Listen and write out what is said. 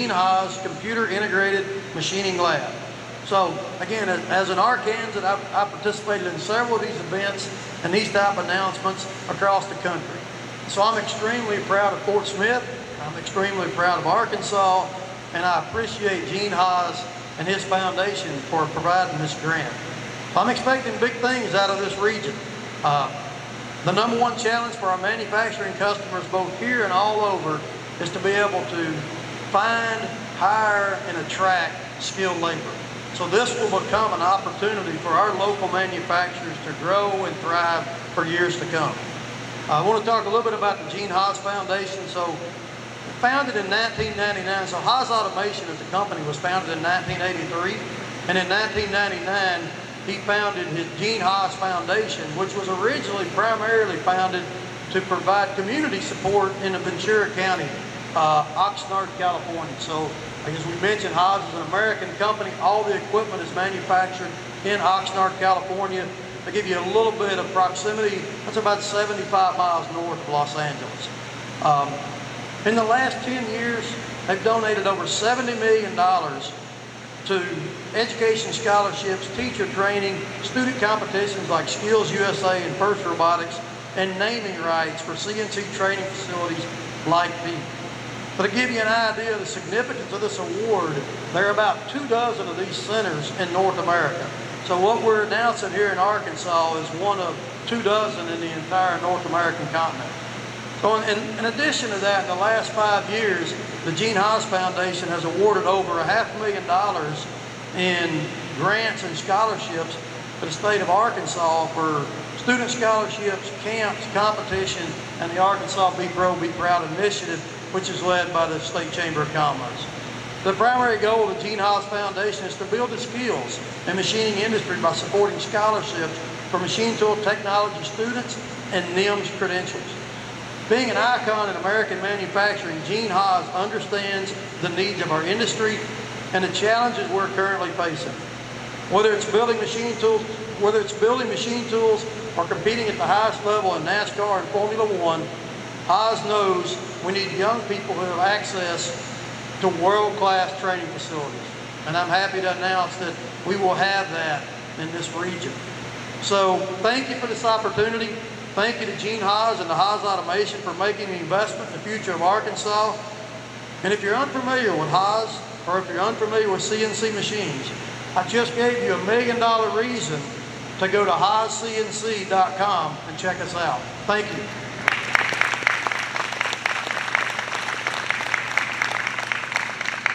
Gene Haas Computer Integrated Machining Lab. So again, as an Arkansan, I participated in several of these events and these type of announcements across the country. So I'm extremely proud of Fort Smith, I'm extremely proud of Arkansas, and I appreciate Gene Haas and his foundation for providing this grant. So I'm expecting big things out of this region. The number one challenge for our manufacturing customers, both here and all over, is to be able to find, hire, and attract skilled labor. So this will become an opportunity for our local manufacturers to grow and thrive for years to come. I want to talk a little bit about the Gene Haas Foundation. So founded in 1999, so Haas Automation as a company was founded in 1983, and in 1999 he founded his Gene Haas Foundation, which was originally primarily founded to provide community support in the Ventura County, Oxnard, California. So as we mentioned, Haas is an American company. All the equipment is manufactured in Oxnard, California. To give you a little bit of proximity, that's about 75 miles north of Los Angeles. In the last 10 years, they've donated over $70 million to education scholarships, teacher training, student competitions like Skills USA and First Robotics, and naming rights for CNC training facilities like these. But to give you an idea of the significance of this award, there are about 24 of these centers in North America. So what we're announcing here in Arkansas is one of 24 in the entire North American continent. So in addition to that, in the last 5 years, the Gene Haas Foundation has awarded over $500,000 in grants and scholarships to the state of Arkansas for student scholarships, camps, competition, and the Arkansas Be Pro, Be Proud initiative, which is led by the State Chamber of Commerce. The primary goal of the Gene Haas Foundation is to build the skills in machining industry by supporting scholarships for machine tool technology students and NIMS credentials. Being an icon in American manufacturing, Gene Haas understands the needs of our industry and the challenges we're currently facing. Whether it's building machine tools or competing at the highest level in NASCAR and Formula One, Haas knows we need young people who have access to world-class training facilities. And I'm happy to announce that we will have that in this region. So thank you for this opportunity. Thank you to Gene Haas and the Haas Automation for making the investment in the future of Arkansas. And if you're unfamiliar with Haas, or if you're unfamiliar with CNC machines, I just gave you $1 million reason to go to haascnc.com and check us out. Thank you.